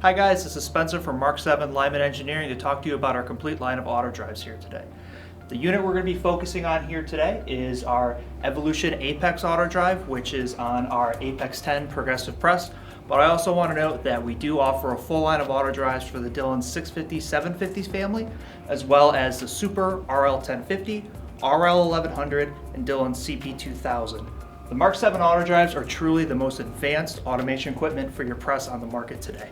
Hi guys, this is Spencer from Mark 7 Lyman Engineering to talk to you about our complete line of auto drives here today. The unit we're going to be focusing on here today is our Evolution Apex auto drive, which is on our Apex 10 progressive press. But I also want to note that we do offer a full line of auto drives for the Dillon 650, 750s family, as well as the Super RL 1050, RL 1100, and Dillon CP 2000. The Mark 7 auto drives are truly the most advanced automation equipment for your press on the market today.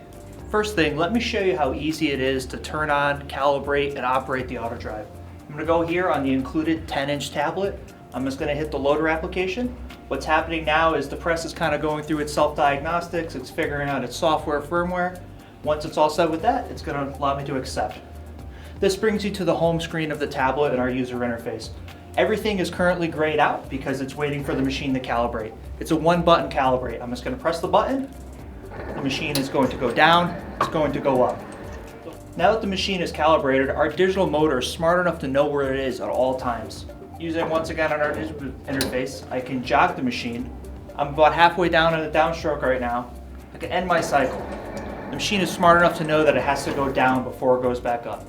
First thing, let me show you how easy it is to turn on, calibrate, and operate the auto drive. I'm going to go here on the included 10-inch tablet. I'm just going to hit the loader application. What's happening now is the press is kind of going through its self-diagnostics, it's figuring out its software firmware. Once it's all set with that, it's going to allow me to accept. This brings you to the home screen of the tablet and our user interface. Everything is currently grayed out because it's waiting for the machine to calibrate. It's a one-button calibrate. I'm just going to press the button. The machine is going to go down, it's going to go up. Now that the machine is calibrated, our digital motor is smart enough to know where it is at all times. Using once again on our digital interface, I can jog the machine. I'm about halfway down in the downstroke right now. I can end my cycle. The machine is smart enough to know that it has to go down before it goes back up.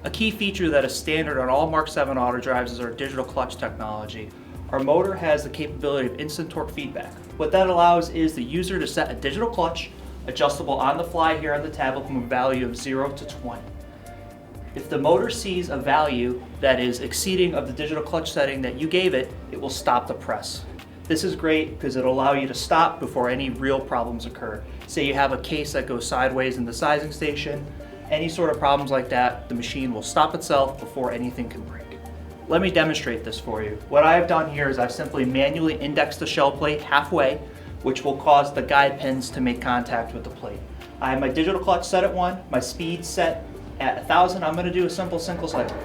A key feature that is standard on all Mark 7 auto drives is our digital clutch technology. Our motor has the capability of instant torque feedback. What that allows is the user to set a digital clutch, adjustable on the fly here on the tablet from a value of 0 to 20. If the motor sees a value that is exceeding of the digital clutch setting that you gave it, it will stop the press. This is great because it'll allow you to stop before any real problems occur. Say you have a case that goes sideways in the sizing station, any sort of problems like that, the machine will stop itself before anything can break. Let me demonstrate this for you. What I have done here is I've simply manually indexed the shell plate halfway, which will cause the guide pins to make contact with the plate. I have my digital clutch set at 1, my speed set at 1,000. I'm going to do a simple single cycle.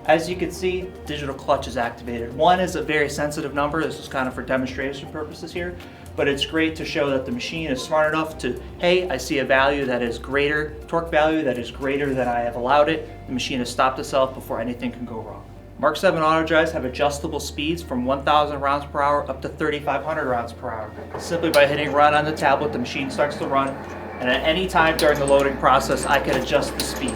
As you can see, digital clutch is activated. 1 is a very sensitive number. This is kind of for demonstration purposes here, but it's great to show that the machine is smart enough to, hey, I see a value that is greater, torque value that is greater than I have allowed it. The machine has stopped itself before anything can go wrong. Mark 7 auto drives have adjustable speeds from 1,000 rounds per hour up to 3,500 rounds per hour. Simply by hitting run on the tablet, the machine starts to run, and at any time during the loading process, I can adjust the speed.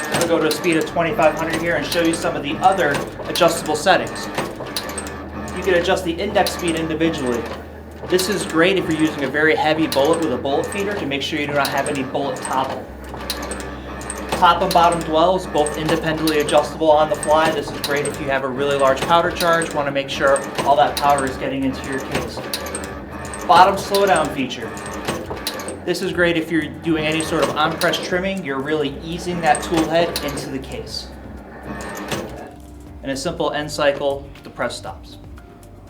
I'm going to go to a speed of 2,500 here and show you some of the other adjustable settings. You can adjust the index speed individually. This is great if you're using a very heavy bullet with a bullet feeder to make sure you do not have any bullet topple. Top and bottom dwells, both independently adjustable on the fly. This is great if you have a really large powder charge, want to make sure all that powder is getting into your case. Bottom slowdown feature. This is great if you're doing any sort of on-press trimming, you're really easing that tool head into the case. In a simple end cycle, the press stops.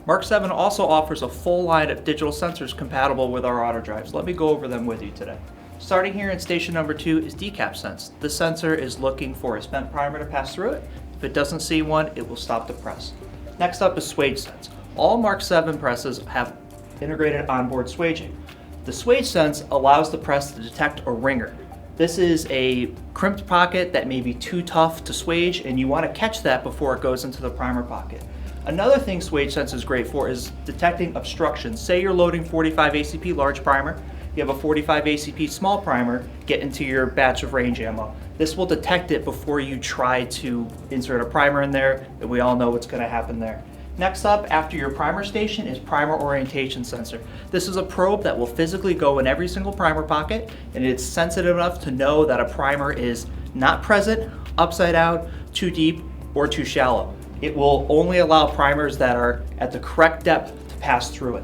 Mark 7 also offers a full line of digital sensors compatible with our auto drives. Let me go over them with you today. Starting here in station number 2 is decap sense. This sensor is looking for a spent primer to pass through it. If it doesn't see one, it will stop the press. Next up is swage sense. All Mark 7 presses have integrated onboard swaging. The swage sense allows the press to detect a ringer. This is a crimped pocket that may be too tough to swage, and you want to catch that before it goes into the primer pocket. Another thing swage sense is great for is detecting obstructions. Say you're loading 45 ACP large primer, you have a 45 ACP small primer get into your batch of range ammo. This will detect it before you try to insert a primer in there, and we all know what's going to happen there. Next up, after your primer station, is primer orientation sensor. This is a probe that will physically go in every single primer pocket, and it's sensitive enough to know that a primer is not present, upside down, too deep, or too shallow. It will only allow primers that are at the correct depth to pass through it.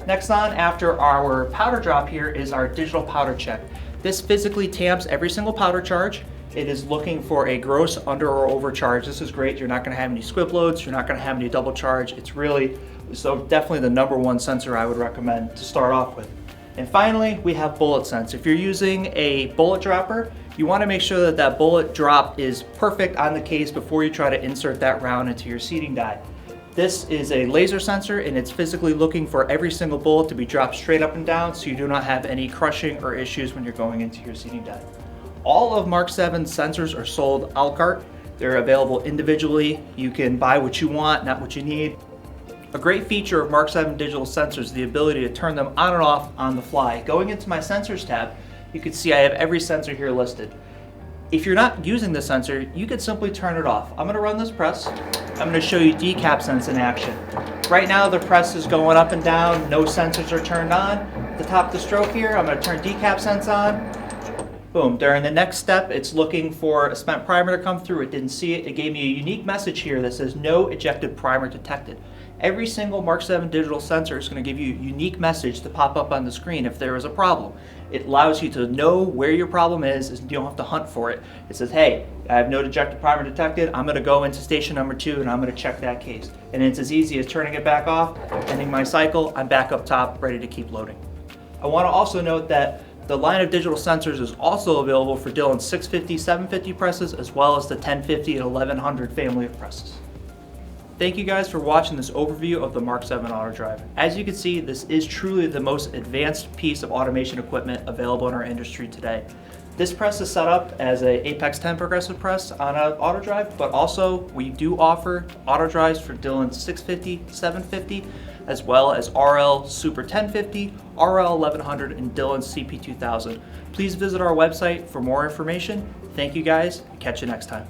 Next on, after our powder drop here, is our digital powder check. This physically tamps every single powder charge. It is looking for a gross, under, or overcharge. This is great. You're not going to have any squib loads. You're not going to have any double charge. It's really, so definitely the #1 sensor I would recommend to start off with. And finally, we have bullet sense. If you're using a bullet dropper, you want to make sure that that bullet drop is perfect on the case before you try to insert that round into your seating die. This is a laser sensor, and it's physically looking for every single bullet to be dropped straight up and down so you do not have any crushing or issues when you're going into your seating die. All of Mark 7 sensors are sold a la carte. They're available individually. You can buy what you want, not what you need. A great feature of Mark 7 digital sensors is the ability to turn them on and off on the fly. Going into my sensors tab, you can see I have every sensor here listed. If you're not using the sensor, you could simply turn it off. I'm going to run this press. I'm going to show you decap sense in action. Right now the press is going up and down, no sensors are turned on. At the top of the stroke here, I'm going to turn decap sense on. Boom, during the next step, it's looking for a spent primer to come through. It didn't see it. It gave me a unique message here that says no ejected primer detected. Every single Mark 7 digital sensor is going to give you a unique message to pop up on the screen if there is a problem. It allows you to know where your problem is and you don't have to hunt for it. It says, hey, I have no ejected primer detected. I'm going to go into station number 2 and I'm going to check that case. And it's as easy as turning it back off, ending my cycle, I'm back up top, ready to keep loading. I want to also note that the line of digital sensors is also available for Dillon's 650, 750 presses, as well as the 1050 and 1100 family of presses. Thank you guys for watching this overview of the Mark 7 Autodrive. As you can see, this is truly the most advanced piece of automation equipment available in our industry today. This press is set up as an Apex 10 progressive press on an Autodrive, but also we do offer Autodrives for Dillon's 650, 750, as well as RL Super 1050, RL 1100, and Dillon's CP 2000. Please visit our website for more information. Thank you guys, catch you next time.